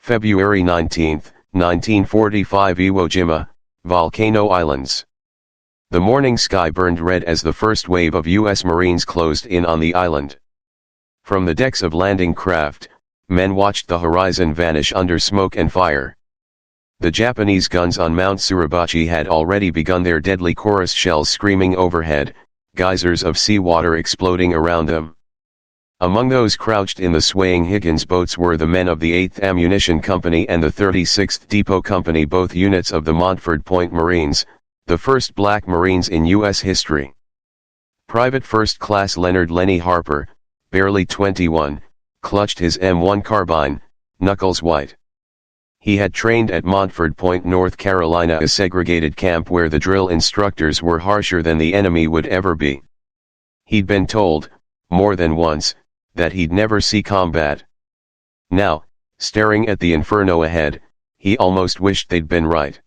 February 19, 1945 Iwo Jima, Volcano Islands. The morning sky burned red as the first wave of U.S. Marines closed in on the island. From the decks of landing craft, men watched the horizon vanish under smoke and fire. The Japanese guns on Mount Suribachi had already begun their deadly chorus shells screaming overhead, geysers of seawater exploding around them. Among those crouched in the swaying Higgins boats were the men of the 8th Ammunition Company and the 36th Depot Company, both units of the Montford Point Marines, the first black Marines in U.S. history. Private First Class Leonard "Lenny" Harper, barely 21, clutched his M1 carbine, knuckles white. He had trained at Montford Point, North Carolina, a segregated camp where the drill instructors were harsher than the enemy would ever be. He'd been told, more than once, that he'd never see combat. Now, staring at the inferno ahead, he almost wished they'd been right.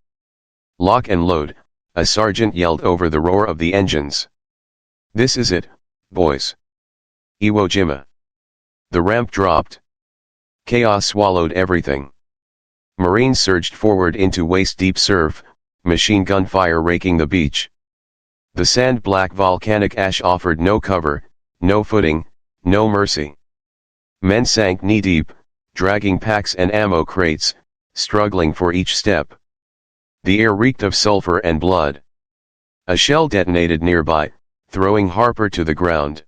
"Lock and load," a sergeant yelled over the roar of the engines. "This is it, boys. Iwo Jima." The ramp dropped. Chaos swallowed everything. Marines surged forward into waist-deep surf, machine gun fire raking the beach. The sand-black volcanic ash offered no cover, no footing, no mercy. Men sank knee-deep, dragging packs and ammo crates, struggling for each step. The air reeked of sulfur and blood. A shell detonated nearby, throwing Harper to the ground.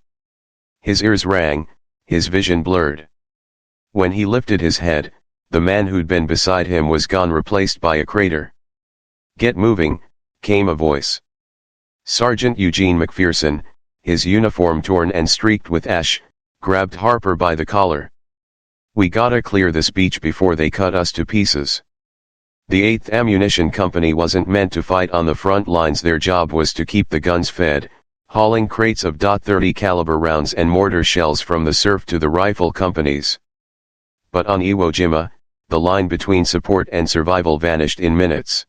His ears rang, his vision blurred. When he lifted his head, the man who'd been beside him was gone, replaced by a crater. "Get moving," came a voice. Sergeant Eugene McPherson, his uniform torn and streaked with ash, grabbed Harper by the collar. "We gotta clear this beach before they cut us to pieces." The 8th Ammunition Company wasn't meant to fight on the front lines. Their job was to keep the guns fed, hauling crates of .30 caliber rounds and mortar shells from the surf to the rifle companies. But on Iwo Jima, the line between support and survival vanished in minutes.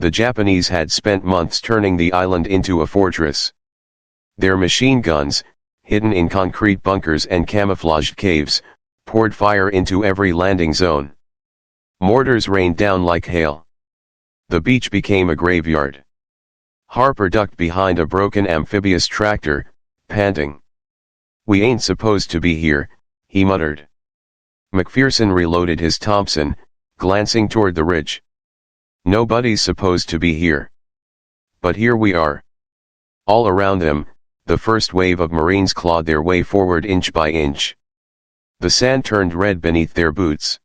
The Japanese had spent months turning the island into a fortress. Their machine guns, hidden in concrete bunkers and camouflaged caves, poured fire into every landing zone. Mortars rained down like hail. The beach became a graveyard. Harper ducked behind a broken amphibious tractor, panting. "We ain't supposed to be here," he muttered. McPherson reloaded his Thompson, glancing toward the ridge. "Nobody's supposed to be here. But here we are." All around them, the first wave of Marines clawed their way forward inch by inch. The sand turned red beneath their boots.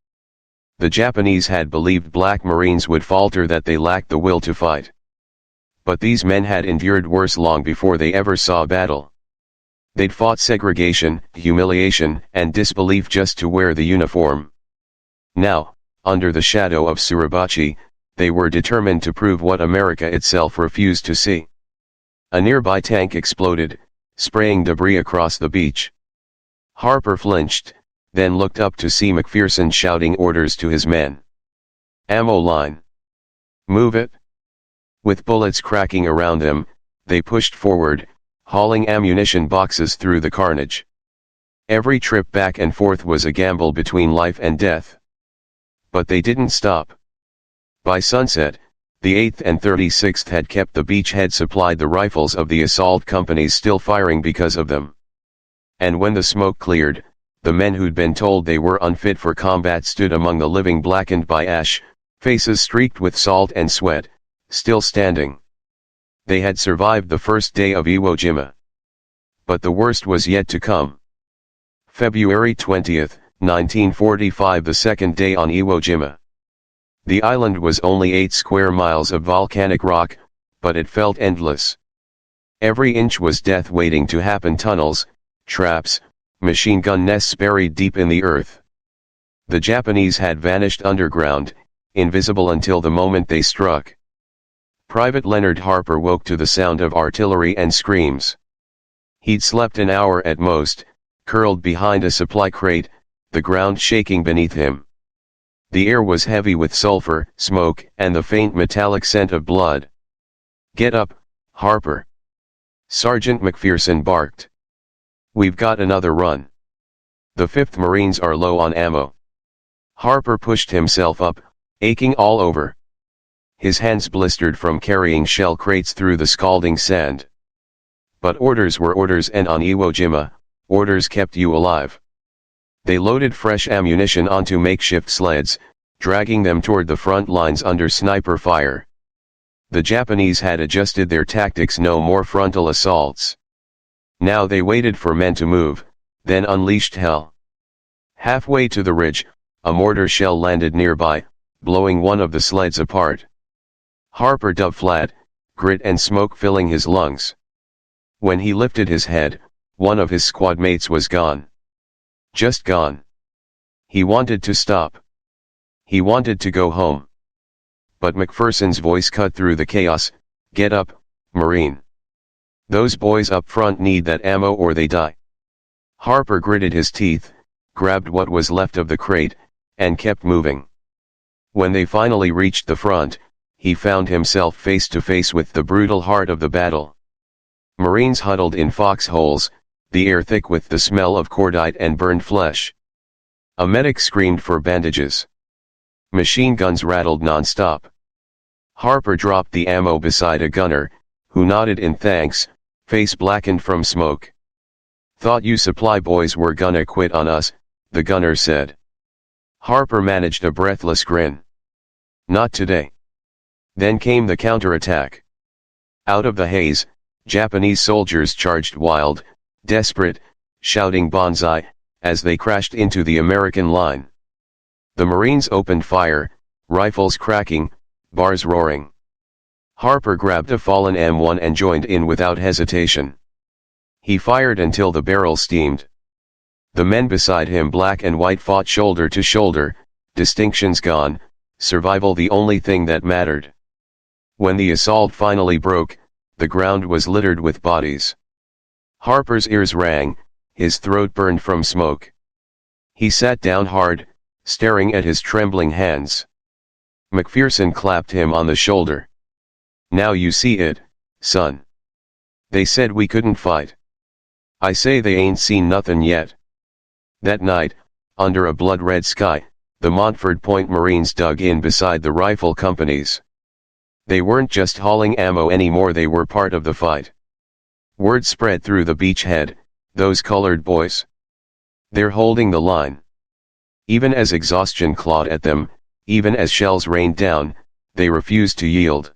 The Japanese had believed black Marines would falter, that they lacked the will to fight. But these men had endured worse long before they ever saw battle. They'd fought segregation, humiliation, and disbelief just to wear the uniform. Now, under the shadow of Suribachi, they were determined to prove what America itself refused to see. A nearby tank exploded, spraying debris across the beach. Harper flinched, then looked up to see McPherson shouting orders to his men. "Ammo line. Move it." With bullets cracking around them, they pushed forward, hauling ammunition boxes through the carnage. Every trip back and forth was a gamble between life and death. But they didn't stop. By sunset, the 8th and 36th had kept the beachhead supplied, the rifles of the assault companies still firing because of them. And when the smoke cleared, the men who'd been told they were unfit for combat stood among the living, blackened by ash, faces streaked with salt and sweat, still standing. They had survived the first day of Iwo Jima. But the worst was yet to come. February 20, 1945, the second day on Iwo Jima. The island was only 8 square miles of volcanic rock, but it felt endless. Every inch was death waiting to happen: tunnels, traps, machine gun nests buried deep in the earth. The Japanese had vanished underground, invisible until the moment they struck. Private Leonard Harper woke to the sound of artillery and screams. He'd slept an hour at most, curled behind a supply crate, the ground shaking beneath him. The air was heavy with sulfur, smoke, and the faint metallic scent of blood. "Get up, Harper!" Sergeant McPherson barked. "We've got another run. The 5th Marines are low on ammo." Harper pushed himself up, aching all over. His hands blistered from carrying shell crates through the scalding sand. But orders were orders, and on Iwo Jima, orders kept you alive. They loaded fresh ammunition onto makeshift sleds, dragging them toward the front lines under sniper fire. The Japanese had adjusted their tactics: no more frontal assaults. Now they waited for men to move, then unleashed hell. Halfway to the ridge, a mortar shell landed nearby, blowing one of the sleds apart. Harper dove flat, grit and smoke filling his lungs. When he lifted his head, one of his squad mates was gone. Just gone. He wanted to stop. He wanted to go home. But McPherson's voice cut through the chaos: "Get up, Marine. Those boys up front need that ammo or they die." Harper gritted his teeth, grabbed what was left of the crate, and kept moving. When they finally reached the front, he found himself face to face with the brutal heart of the battle. Marines huddled in foxholes, the air thick with the smell of cordite and burned flesh. A medic screamed for bandages. Machine guns rattled non-stop. Harper dropped the ammo beside a gunner, who nodded in thanks, face blackened from smoke. "Thought you supply boys were gonna quit on us," the gunner said. Harper managed a breathless grin. "Not today." Then came the counterattack. Out of the haze, Japanese soldiers charged, wild, desperate, shouting "Banzai," as they crashed into the American line. The Marines opened fire, rifles cracking, bars roaring. Harper grabbed a fallen M1 and joined in without hesitation. He fired until the barrel steamed. The men beside him, black and white, fought shoulder to shoulder, distinctions gone, survival the only thing that mattered. When the assault finally broke, the ground was littered with bodies. Harper's ears rang, his throat burned from smoke. He sat down hard, staring at his trembling hands. McPherson clapped him on the shoulder. "Now you see it, son. They said we couldn't fight. I say they ain't seen nothing yet." That night, under a blood-red sky, the Montford Point Marines dug in beside the rifle companies. They weren't just hauling ammo anymore, they were part of the fight. Word spread through the beachhead: "Those colored boys. They're holding the line." Even as exhaustion clawed at them, even as shells rained down, they refused to yield.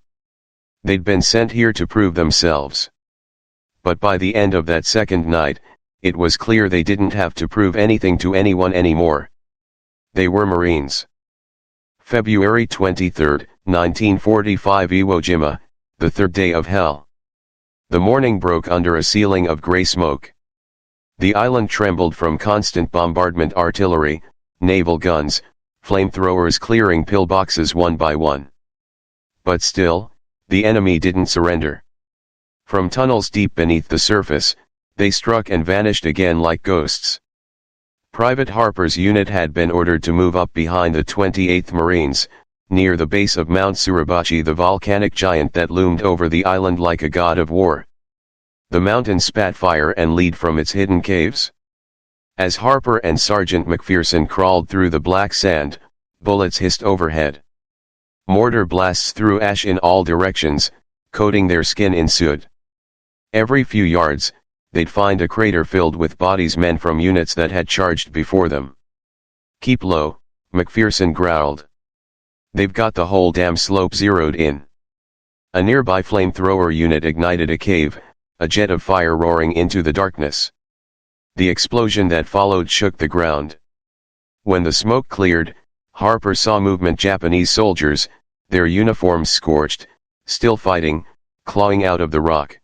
They'd been sent here to prove themselves. But by the end of that second night, it was clear they didn't have to prove anything to anyone anymore. They were Marines. February 23, 1945, Iwo Jima, the third day of hell. The morning broke under a ceiling of gray smoke. The island trembled from constant bombardment: artillery, naval guns, flamethrowers clearing pillboxes one by one. But still, the enemy didn't surrender. From tunnels deep beneath the surface, they struck and vanished again like ghosts. Private Harper's unit had been ordered to move up behind the 28th Marines, near the base of Mount Suribachi, the volcanic giant that loomed over the island like a god of war. The mountain spat fire and lead from its hidden caves. As Harper and Sergeant McPherson crawled through the black sand, bullets hissed overhead. Mortar blasts threw ash in all directions, coating their skin in soot. Every few yards, they'd find a crater filled with bodies, men from units that had charged before them. "Keep low," McPherson growled. "They've got the whole damn slope zeroed in." A nearby flamethrower unit ignited a cave, a jet of fire roaring into the darkness. The explosion that followed shook the ground. When the smoke cleared, Harper saw movement: Japanese soldiers, their uniforms scorched, still fighting, clawing out of the rock.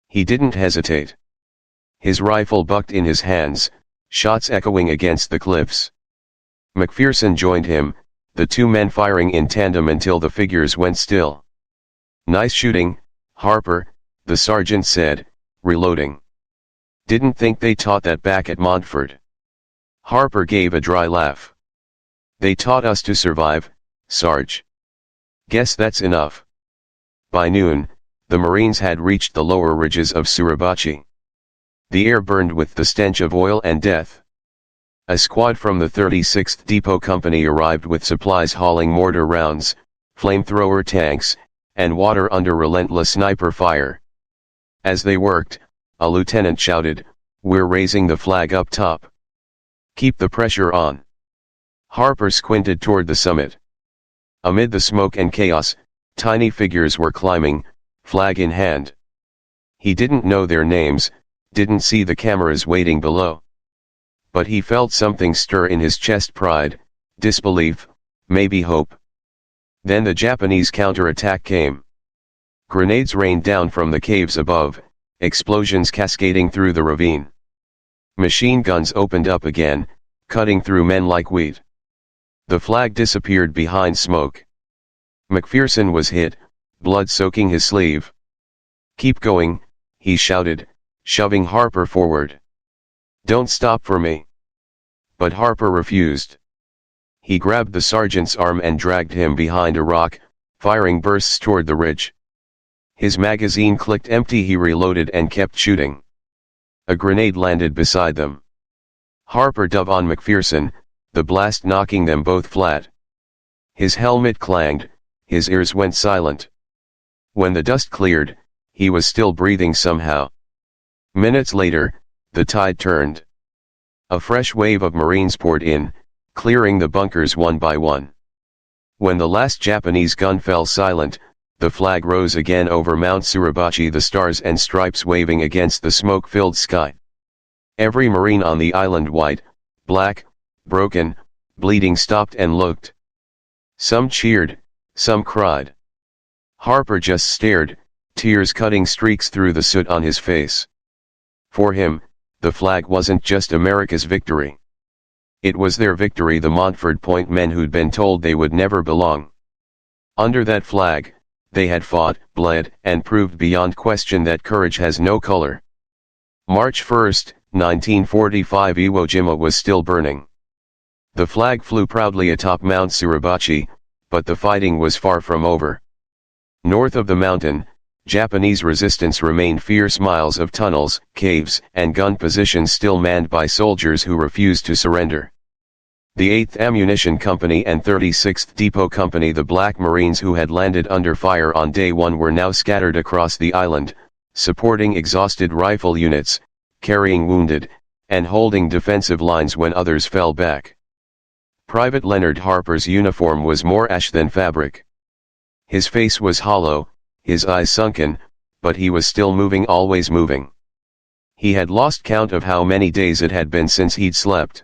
He didn't hesitate. His rifle bucked in his hands, shots echoing against the cliffs. McPherson joined him, the two men firing in tandem until the figures went still. "Nice shooting, Harper," the sergeant said, reloading. "Didn't think they taught that back at Montford." Harper gave a dry laugh. "They taught us to survive, Sarge. Guess that's enough." By noon, the Marines had reached the lower ridges of Suribachi. The air burned with the stench of oil and death. A squad from the 36th Depot Company arrived with supplies hauling mortar rounds, flamethrower tanks, and water under relentless sniper fire. As they worked, a lieutenant shouted, "We're raising the flag up top. Keep the pressure on." Harper squinted toward the summit. Amid the smoke and chaos, tiny figures were climbing, flag in hand. He didn't know their names, didn't see the cameras waiting below. But he felt something stir in his chest: pride, disbelief, maybe hope. Then the Japanese counterattack came. Grenades rained down from the caves above, explosions cascading through the ravine. Machine guns opened up again, cutting through men like wheat. The flag disappeared behind smoke. McPherson was hit, blood soaking his sleeve. "Keep going," he shouted, shoving Harper forward. "Don't stop for me." But Harper refused. He grabbed the sergeant's arm and dragged him behind a rock, firing bursts toward the ridge. His magazine clicked empty. He reloaded and kept shooting. A grenade landed beside them. Harper dove on McPherson, the blast knocking them both flat. His helmet clanged, his ears went silent. When the dust cleared, he was still breathing somehow. Minutes later, the tide turned. A fresh wave of Marines poured in, clearing the bunkers one by one. When the last Japanese gun fell silent, the flag rose again over Mount Suribachi, the stars and stripes waving against the smoke-filled sky. Every Marine on the island, white, black, broken, bleeding, stopped and looked. Some cheered, some cried. Harper just stared, tears cutting streaks through the soot on his face. For him, the flag wasn't just America's victory. It was their victory, the Montford Point men who'd been told they would never belong. Under that flag, they had fought, bled, and proved beyond question that courage has no color. March 1, 1945, Iwo Jima was still burning. The flag flew proudly atop Mount Suribachi, but the fighting was far from over. North of the mountain, Japanese resistance remained fierce. Miles of tunnels, caves, and gun positions still manned by soldiers who refused to surrender. The 8th Ammunition Company and 36th Depot Company, the Black Marines who had landed under fire on day one, were now scattered across the island, supporting exhausted rifle units, carrying wounded, and holding defensive lines when others fell back. Private Leonard Harper's uniform was more ash than fabric. His face was hollow, his eyes sunken, but he was still moving, always moving. He had lost count of how many days it had been since he'd slept.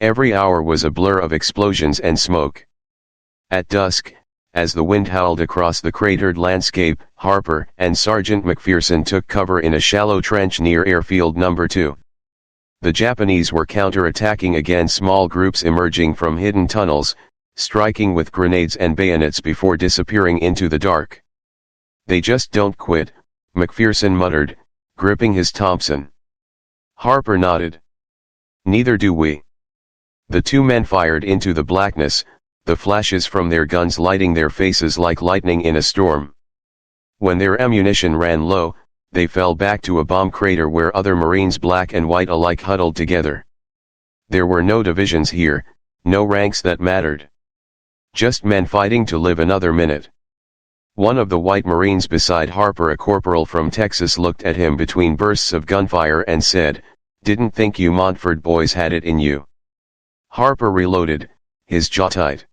Every hour was a blur of explosions and smoke. At dusk, as the wind howled across the cratered landscape, Harper and Sergeant McPherson took cover in a shallow trench near Airfield No. 2. The Japanese were counter-attacking again, small groups emerging from hidden tunnels, striking with grenades and bayonets before disappearing into the dark. "They just don't quit," McPherson muttered, gripping his Thompson. Harper nodded. "Neither do we." The two men fired into the blackness, the flashes from their guns lighting their faces like lightning in a storm. When their ammunition ran low, they fell back to a bomb crater where other Marines, black and white alike, huddled together. There were no divisions here, no ranks that mattered. Just men fighting to live another minute. One of the white Marines beside Harper, a corporal from Texas, looked at him between bursts of gunfire and said, "Didn't think you Montford boys had it in you." Harper reloaded, his jaw tight.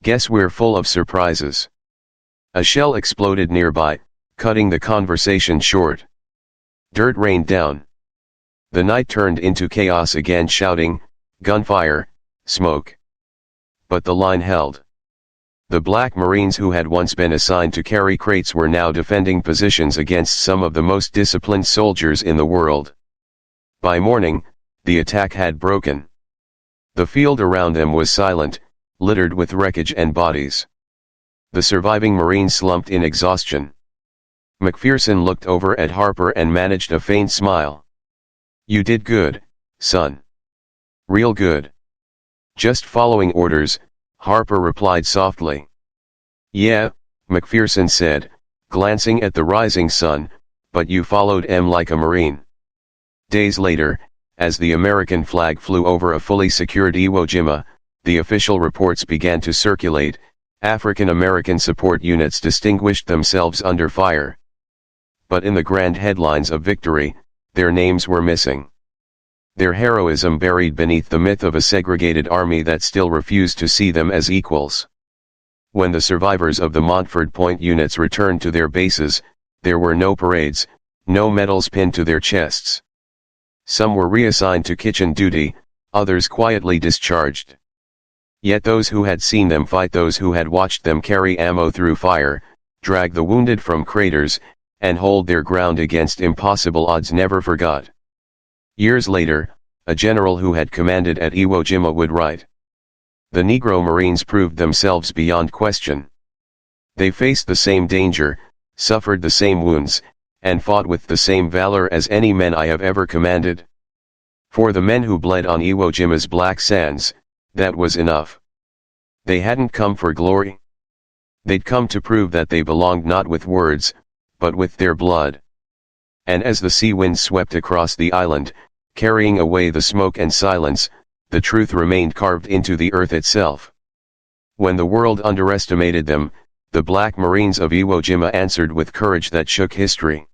"Guess we're full of surprises." A shell exploded nearby, cutting the conversation short. Dirt rained down. The night turned into chaos again, shouting, gunfire, smoke. But the line held. The Black Marines who had once been assigned to carry crates were now defending positions against some of the most disciplined soldiers in the world. By morning, the attack had broken. The field around them was silent, littered with wreckage and bodies. The surviving Marines slumped in exhaustion. McPherson looked over at Harper and managed a faint smile. "You did good, son. Real good." "Just following orders," Harper replied softly. "Yeah," McPherson said, glancing at the rising sun, "but you followed 'em like a Marine." Days later, as the American flag flew over a fully secured Iwo Jima, the official reports began to circulate. African American support units distinguished themselves under fire. But in the grand headlines of victory, their names were missing. Their heroism buried beneath the myth of a segregated army that still refused to see them as equals. When the survivors of the Montford Point units returned to their bases, there were no parades, no medals pinned to their chests. Some were reassigned to kitchen duty, others quietly discharged. Yet those who had seen them fight, those who had watched them carry ammo through fire, drag the wounded from craters, and hold their ground against impossible odds never forgot. Years later, a general who had commanded at Iwo Jima would write, "The Negro Marines proved themselves beyond question. They faced the same danger, suffered the same wounds, and fought with the same valor as any men I have ever commanded. For the men who bled on Iwo Jima's black sands, that was enough. They hadn't come for glory. They'd come to prove that they belonged not with words, but with their blood." And as the sea wind swept across the island, carrying away the smoke and silence, the truth remained carved into the earth itself. When the world underestimated them, the Black Marines of Iwo Jima answered with courage that shook history.